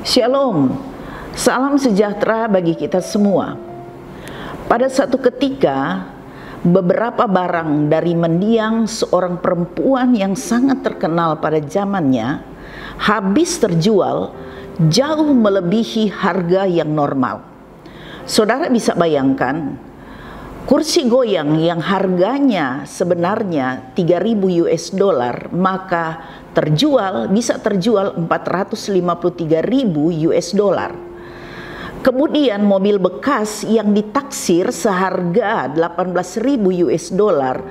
Shalom, salam sejahtera bagi kita semua. Pada suatu ketika, beberapa barang dari mendiang seorang perempuan yang sangat terkenal pada zamannya habis terjual jauh melebihi harga yang normal. Saudara bisa bayangkan, kursi goyang yang harganya sebenarnya 3.000 US dollar maka bisa terjual 453.000 US dollar. Kemudian mobil bekas yang ditaksir seharga 18.000 US dollar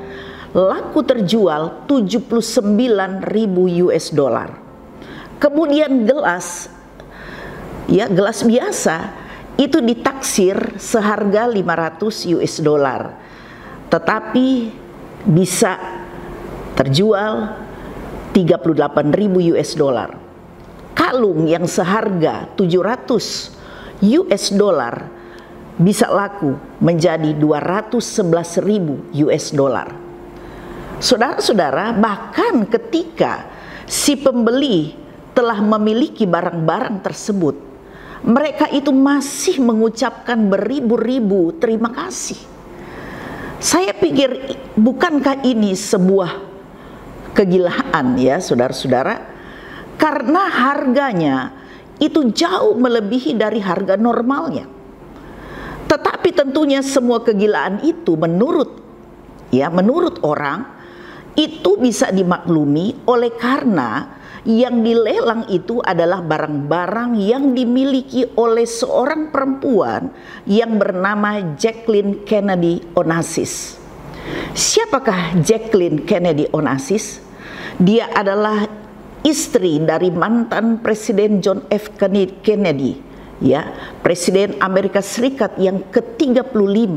laku terjual 79.000 US dollar. Kemudian gelas biasa itu ditaksir seharga 500 US dollar, tetapi bisa terjual 38.000 US dollar. Kalung yang seharga 700 US dollar bisa laku menjadi 211.000 US dollar. Saudara-saudara, bahkan ketika si pembeli telah memiliki barang-barang tersebut, mereka itu masih mengucapkan beribu-ribu terima kasih. Saya pikir, bukankah ini sebuah kegilaan ya saudara-saudara? Karena harganya itu jauh melebihi dari harga normalnya. Tetapi tentunya semua kegilaan itu menurut orang itu bisa dimaklumi oleh karena yang dilelang itu adalah barang-barang yang dimiliki oleh seorang perempuan yang bernama Jacqueline Kennedy Onassis. Siapakah Jacqueline Kennedy Onassis? Dia adalah istri dari mantan Presiden John F. Kennedy, Presiden Amerika Serikat yang ke-35.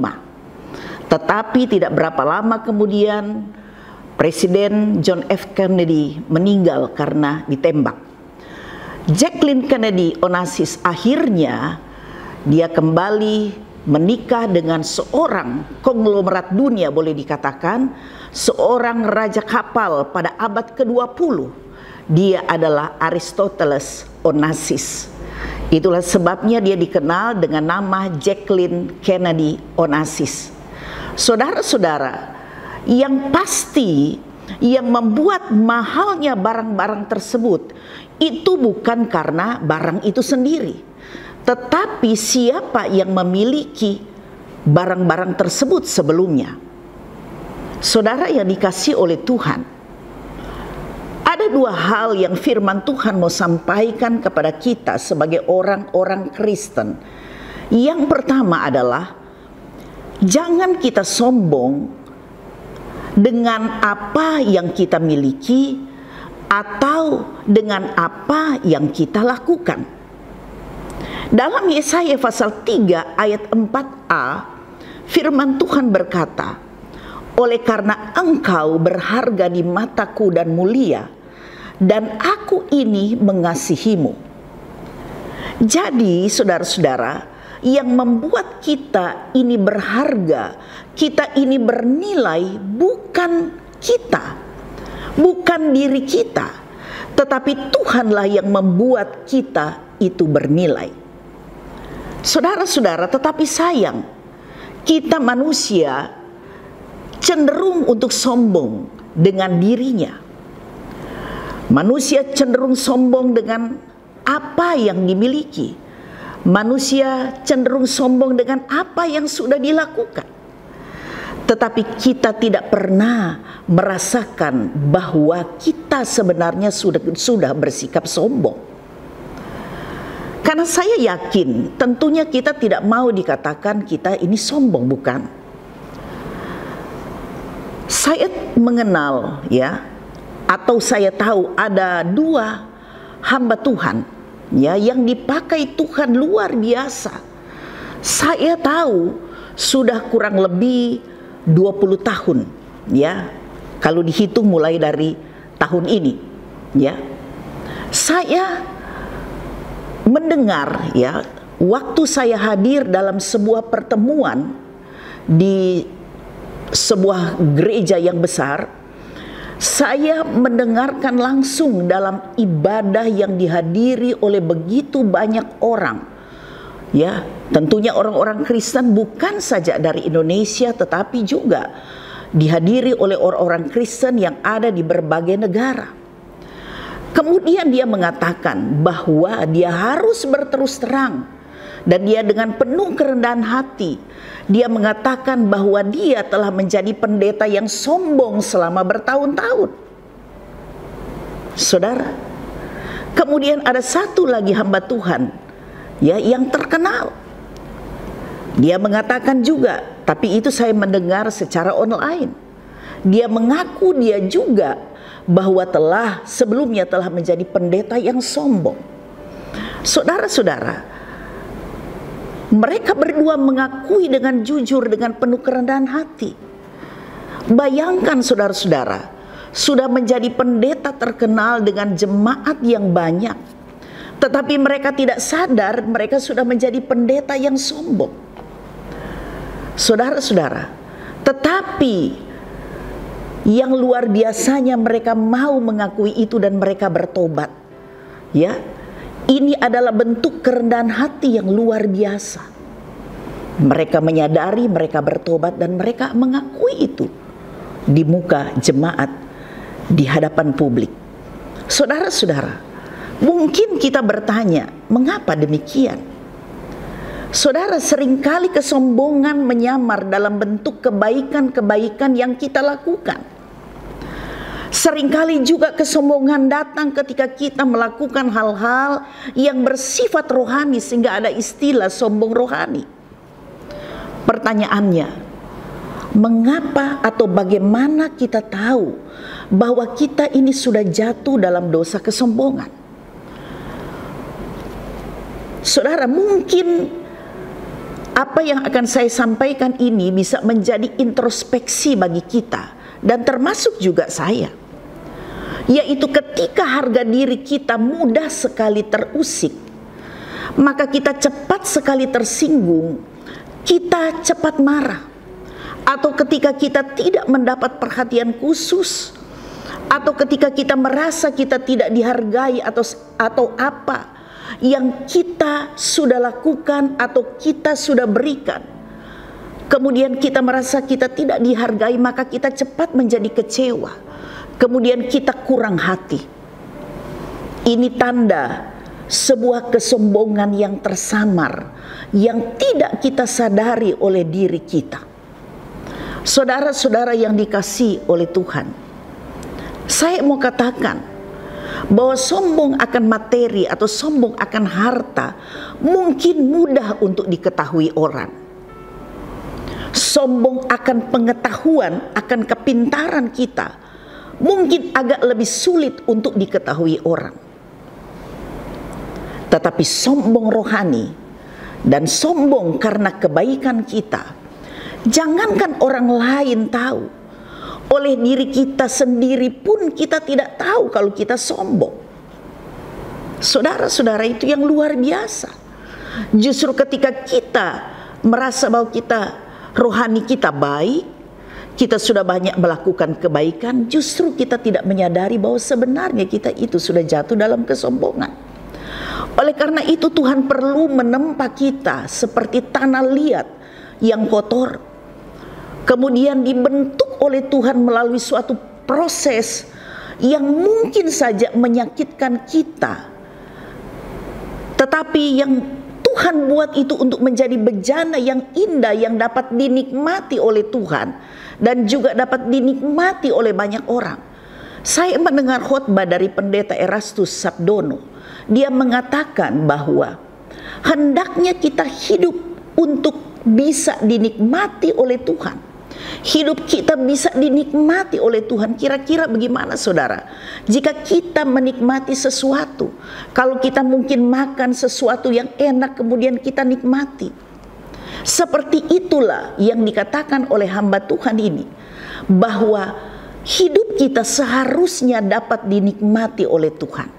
Tetapi tidak berapa lama kemudian Presiden John F. Kennedy meninggal karena ditembak. Jacqueline Kennedy Onassis akhirnya dia kembali menikah dengan seorang konglomerat dunia, boleh dikatakan seorang raja kapal pada abad ke-20. Dia adalah Aristoteles Onassis. Itulah sebabnya dia dikenal dengan nama Jacqueline Kennedy Onassis. Saudara-saudara, yang pasti yang membuat mahalnya barang-barang tersebut itu bukan karena barang itu sendiri, tetapi siapa yang memiliki barang-barang tersebut sebelumnya. Saudara yang dikasihi oleh Tuhan, ada dua hal yang firman Tuhan mau sampaikan kepada kita sebagai orang-orang Kristen. Yang pertama adalah, jangan kita sombong dengan apa yang kita miliki atau dengan apa yang kita lakukan. Dalam Yesaya pasal 3 ayat 4a, firman Tuhan berkata, "Oleh karena engkau berharga di mataku dan mulia, dan aku ini mengasihimu." Jadi saudara-saudara, yang membuat kita ini berharga, kita ini bernilai, bukan kita, bukan diri kita, tetapi Tuhanlah yang membuat kita itu bernilai. Saudara-saudara, tetapi sayang, kita manusia cenderung untuk sombong dengan dirinya. Manusia cenderung sombong dengan apa yang dimiliki. Manusia cenderung sombong dengan apa yang sudah dilakukan. Tetapi kita tidak pernah merasakan bahwa kita sebenarnya sudah bersikap sombong. Karena saya yakin tentunya kita tidak mau dikatakan kita ini sombong, bukan? Saya mengenal atau saya tahu ada dua hamba Tuhan yang dipakai Tuhan luar biasa. Saya tahu sudah kurang lebih 20 tahun kalau dihitung mulai dari tahun ini. Saya mendengar waktu saya hadir dalam sebuah pertemuan di sebuah gereja yang besar, Saya mendengarkan langsung dalam ibadah yang dihadiri oleh begitu banyak orang. Ya, tentunya orang-orang Kristen bukan saja dari Indonesia, tetapi juga dihadiri oleh orang-orang Kristen yang ada di berbagai negara. Kemudian dia mengatakan bahwa dia harus berterus terang, dan dia dengan penuh kerendahan hati, dia mengatakan bahwa dia telah menjadi pendeta yang sombong selama bertahun-tahun. Saudara, kemudian ada satu lagi hamba Tuhan, ya, yang terkenal. Dia mengatakan juga, tapi itu saya mendengar secara online. Dia mengaku dia juga bahwa sebelumnya telah menjadi pendeta yang sombong. Saudara-saudara, mereka berdua mengakui dengan jujur, dengan penuh kerendahan hati. Bayangkan saudara-saudara, sudah menjadi pendeta terkenal dengan jemaat yang banyak, tetapi mereka tidak sadar mereka sudah menjadi pendeta yang sombong. Saudara-saudara, tetapi yang luar biasanya mereka mau mengakui itu dan mereka bertobat. Ya, ini adalah bentuk kerendahan hati yang luar biasa. Mereka menyadari, mereka bertobat, dan mereka mengakui itu di muka jemaat, di hadapan publik. Saudara-saudara, mungkin kita bertanya, mengapa demikian? Saudara, seringkali kesombongan menyamar dalam bentuk kebaikan-kebaikan yang kita lakukan. Seringkali juga kesombongan datang ketika kita melakukan hal-hal yang bersifat rohani, sehingga ada istilah sombong rohani. Pertanyaannya, mengapa atau bagaimana kita tahu bahwa kita ini sudah jatuh dalam dosa kesombongan? Saudara, mungkin apa yang akan saya sampaikan ini bisa menjadi introspeksi bagi kita, dan termasuk juga saya. Yaitu ketika harga diri kita mudah sekali terusik, maka kita cepat sekali tersinggung, kita cepat marah. Atau ketika kita tidak mendapat perhatian khusus, atau ketika kita merasa kita tidak dihargai, atau apa yang kita sudah lakukan atau kita sudah berikan, kemudian kita merasa kita tidak dihargai, maka kita cepat menjadi kecewa. Kemudian kita kurang hati. Ini tanda sebuah kesombongan yang tersamar, yang tidak kita sadari oleh diri kita. Saudara-saudara yang dikasihi oleh Tuhan, saya mau katakan bahwa sombong akan materi atau sombong akan harta mungkin mudah untuk diketahui orang. Sombong akan pengetahuan, akan kepintaran kita mungkin agak lebih sulit untuk diketahui orang. Tetapi sombong rohani dan sombong karena kebaikan kita, jangankan orang lain tahu, oleh diri kita sendiri pun kita tidak tahu kalau kita sombong. Saudara-saudara, itu yang luar biasa. Justru ketika kita merasa bahwa rohani kita baik, kita sudah banyak melakukan kebaikan, justru kita tidak menyadari bahwa sebenarnya kita itu sudah jatuh dalam kesombongan. Oleh karena itu Tuhan perlu menempa kita seperti tanah liat yang kotor, kemudian dibentuk oleh Tuhan melalui suatu proses yang mungkin saja menyakitkan kita, tetapi yang Tuhan buat itu untuk menjadi bejana yang indah, yang dapat dinikmati oleh Tuhan dan juga dapat dinikmati oleh banyak orang. Saya mendengar khotbah dari pendeta Erastus Sabdono. Dia mengatakan bahwa hendaknya kita hidup untuk bisa dinikmati oleh Tuhan. Hidup kita bisa dinikmati oleh Tuhan. Kira-kira bagaimana saudara? Jika kita menikmati sesuatu, kalau kita mungkin makan sesuatu yang enak kemudian kita nikmati. Seperti itulah yang dikatakan oleh hamba Tuhan ini, bahwa hidup kita seharusnya dapat dinikmati oleh Tuhan.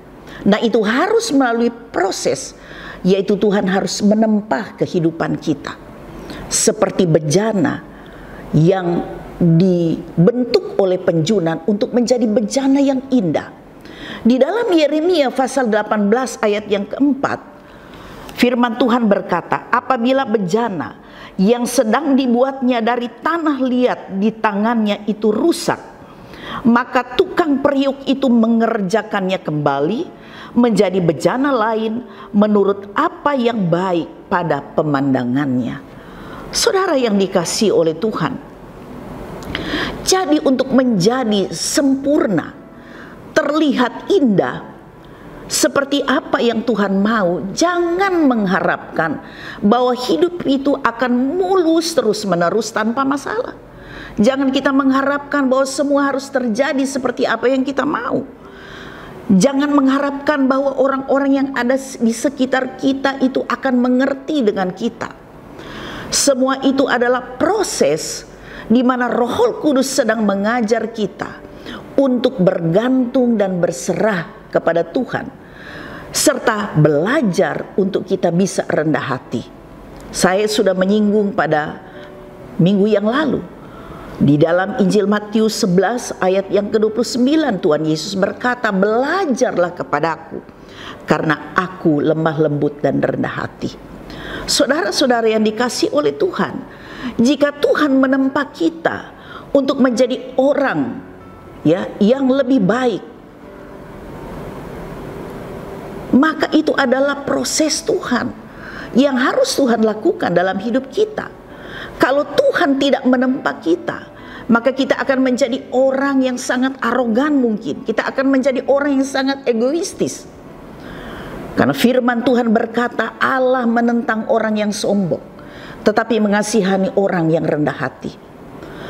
Nah, itu harus melalui proses, yaitu Tuhan harus menempa kehidupan kita seperti bejana yang dibentuk oleh penjunan untuk menjadi bejana yang indah. Di dalam Yeremia pasal 18 ayat yang keempat, firman Tuhan berkata, apabila bejana yang sedang dibuatnya dari tanah liat di tangannya itu rusak, maka tukang periuk itu mengerjakannya kembali menjadi bejana lain menurut apa yang baik pada pemandangannya. Saudara yang dikasihi oleh Tuhan, jadi untuk menjadi sempurna, terlihat indah, seperti apa yang Tuhan mau, jangan mengharapkan bahwa hidup itu akan mulus terus-menerus tanpa masalah. Jangan kita mengharapkan bahwa semua harus terjadi seperti apa yang kita mau. Jangan mengharapkan bahwa orang-orang yang ada di sekitar kita itu akan mengerti dengan kita. Semua itu adalah proses di mana Roh Kudus sedang mengajar kita untuk bergantung dan berserah kepada Tuhan, serta belajar untuk kita bisa rendah hati. Saya sudah menyinggung pada minggu yang lalu, di dalam Injil Matius 11 ayat yang ke-29, Tuhan Yesus berkata, belajarlah kepadaku karena aku lemah lembut dan rendah hati. Saudara-saudara yang dikasihi oleh Tuhan, jika Tuhan menempa kita untuk menjadi orang yang lebih baik, maka itu adalah proses Tuhan yang harus Tuhan lakukan dalam hidup kita. Kalau Tuhan tidak menempa kita, maka kita akan menjadi orang yang sangat arogan mungkin. Kita akan menjadi orang yang sangat egoistis. Karena firman Tuhan berkata, Allah menentang orang yang sombong, tetapi mengasihani orang yang rendah hati.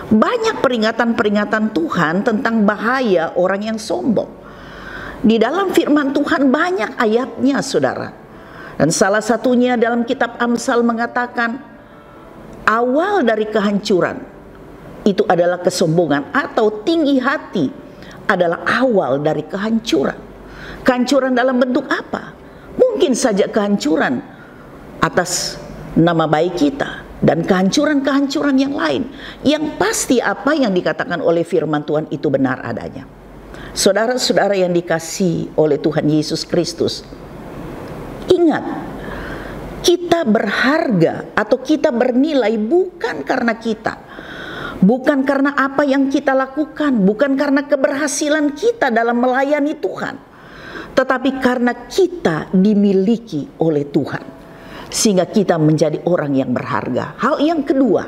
Banyak peringatan-peringatan Tuhan tentang bahaya orang yang sombong. Di dalam firman Tuhan banyak ayatnya, saudara. Dan salah satunya dalam kitab Amsal mengatakan, awal dari kehancuran itu adalah kesombongan, atau tinggi hati adalah awal dari kehancuran. Kehancuran dalam bentuk apa? Mungkin saja kehancuran atas nama baik kita dan kehancuran-kehancuran yang lain. Yang pasti apa yang dikatakan oleh firman Tuhan itu benar adanya. Saudara-saudara yang dikasihi oleh Tuhan Yesus Kristus, ingat, kita berharga atau kita bernilai bukan karena kita, bukan karena apa yang kita lakukan, bukan karena keberhasilan kita dalam melayani Tuhan, tetapi karena kita dimiliki oleh Tuhan, sehingga kita menjadi orang yang berharga. Hal yang kedua,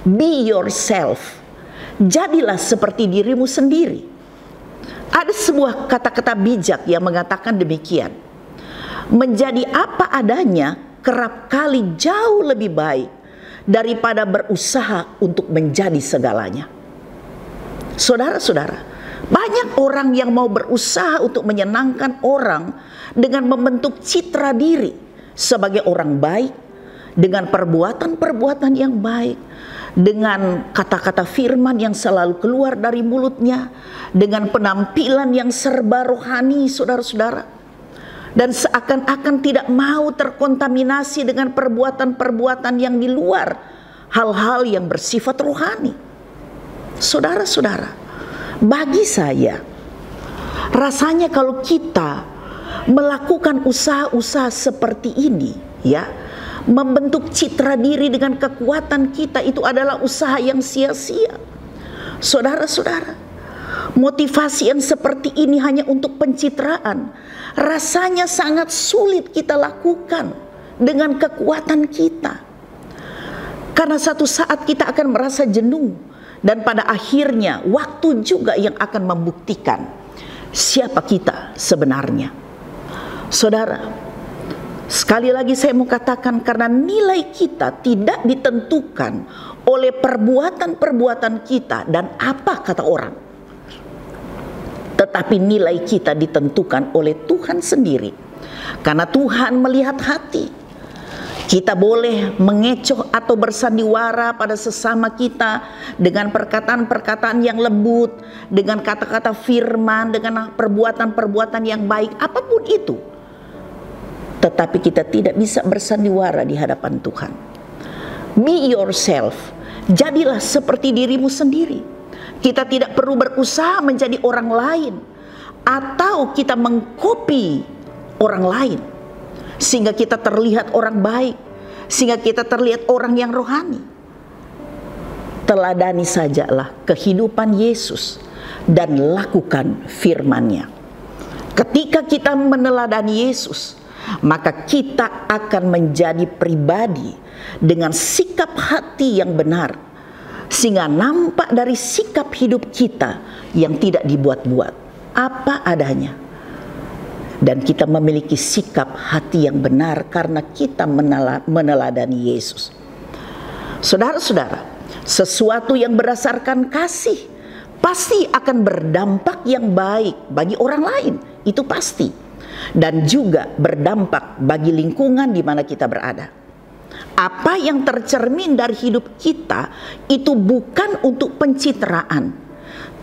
be yourself. Jadilah seperti dirimu sendiri. Ada sebuah kata-kata bijak yang mengatakan demikian. Menjadi apa adanya kerap kali jauh lebih baik daripada berusaha untuk menjadi segalanya. Saudara-saudara, banyak orang yang mau berusaha untuk menyenangkan orang dengan membentuk citra diri sebagai orang baik, dengan perbuatan-perbuatan yang baik, dengan kata-kata firman yang selalu keluar dari mulutnya, dengan penampilan yang serba rohani, saudara-saudara. Dan seakan-akan tidak mau terkontaminasi dengan perbuatan-perbuatan yang di luar hal-hal yang bersifat rohani. Saudara-saudara, bagi saya, rasanya kalau kita melakukan usaha-usaha seperti ini, membentuk citra diri dengan kekuatan kita, itu adalah usaha yang sia-sia. Saudara-saudara, motivasi yang seperti ini hanya untuk pencitraan, rasanya sangat sulit kita lakukan dengan kekuatan kita. Karena satu saat kita akan merasa jenuh. Dan pada akhirnya waktu juga yang akan membuktikan siapa kita sebenarnya. Saudara, sekali lagi saya mau katakan, karena nilai kita tidak ditentukan oleh perbuatan-perbuatan kita dan apa kata orang, tetapi nilai kita ditentukan oleh Tuhan sendiri. Karena Tuhan melihat hati. Kita boleh mengecoh atau bersandiwara pada sesama kita dengan perkataan-perkataan yang lembut, dengan kata-kata firman, dengan perbuatan-perbuatan yang baik, apapun itu. Tetapi kita tidak bisa bersandiwara di hadapan Tuhan. Be yourself. Jadilah seperti dirimu sendiri. Kita tidak perlu berusaha menjadi orang lain atau kita mengkopi orang lain sehingga kita terlihat orang baik, sehingga kita terlihat orang yang rohani. Teladani sajalah kehidupan Yesus dan lakukan firman-Nya. Ketika kita meneladani Yesus, maka kita akan menjadi pribadi dengan sikap hati yang benar, sehingga nampak dari sikap hidup kita yang tidak dibuat-buat, apa adanya. Dan kita memiliki sikap hati yang benar karena kita meneladani Yesus. Saudara-saudara, sesuatu yang berdasarkan kasih pasti akan berdampak yang baik bagi orang lain, itu pasti. Dan juga berdampak bagi lingkungan di mana kita berada. Apa yang tercermin dari hidup kita itu bukan untuk pencitraan,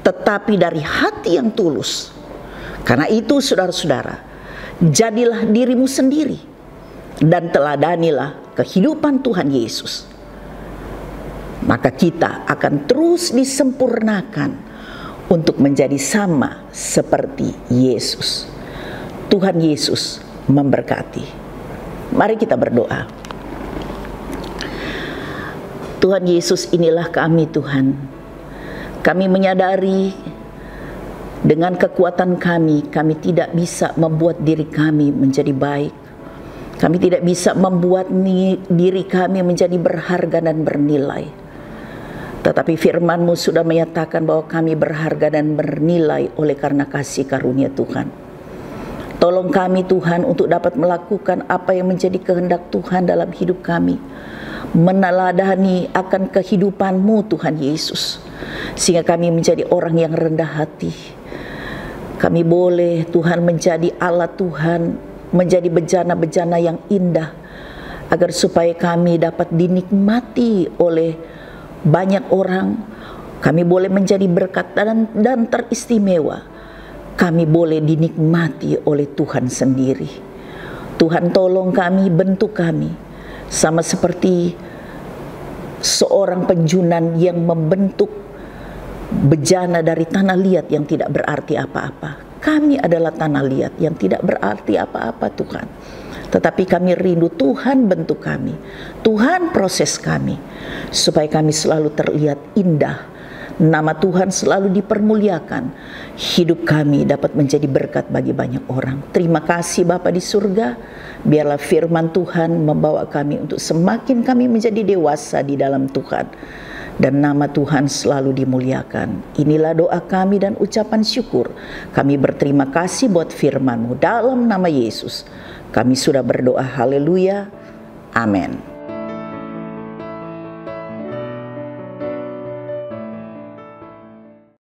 tetapi dari hati yang tulus. Karena itu saudara-saudara, jadilah dirimu sendiri dan teladanilah kehidupan Tuhan Yesus. Maka kita akan terus disempurnakan untuk menjadi sama seperti Yesus. Tuhan Yesus memberkati. Mari kita berdoa. Tuhan Yesus, inilah kami Tuhan. Kami menyadari dengan kekuatan kami tidak bisa membuat diri kami menjadi baik. Kami tidak bisa membuat diri kami menjadi berharga dan bernilai. Tetapi firman-Mu sudah menyatakan bahwa kami berharga dan bernilai oleh karena kasih karunia Tuhan. Tolong kami Tuhan untuk dapat melakukan apa yang menjadi kehendak Tuhan dalam hidup kami. Meneladani akan kehidupan-Mu Tuhan Yesus. Sehingga kami menjadi orang yang rendah hati. Kami boleh Tuhan menjadi alat Tuhan, menjadi bejana-bejana yang indah. Agar supaya kami dapat dinikmati oleh banyak orang. Kami boleh menjadi berkat dan teristimewa. Kami boleh dinikmati oleh Tuhan sendiri. Tuhan tolong kami, bentuk kami. Sama seperti seorang penjunan yang membentuk bejana dari tanah liat yang tidak berarti apa-apa. Kami adalah tanah liat yang tidak berarti apa-apa Tuhan. Tetapi kami rindu Tuhan bentuk kami. Tuhan proses kami. Supaya kami selalu terlihat indah. Nama Tuhan selalu dipermuliakan. Hidup kami dapat menjadi berkat bagi banyak orang. Terima kasih Bapa di surga. Biarlah firman Tuhan membawa kami untuk semakin kami menjadi dewasa di dalam Tuhan. Dan nama Tuhan selalu dimuliakan. Inilah doa kami dan ucapan syukur. Kami berterima kasih buat firman-Mu dalam nama Yesus. Kami sudah berdoa, haleluya, amin.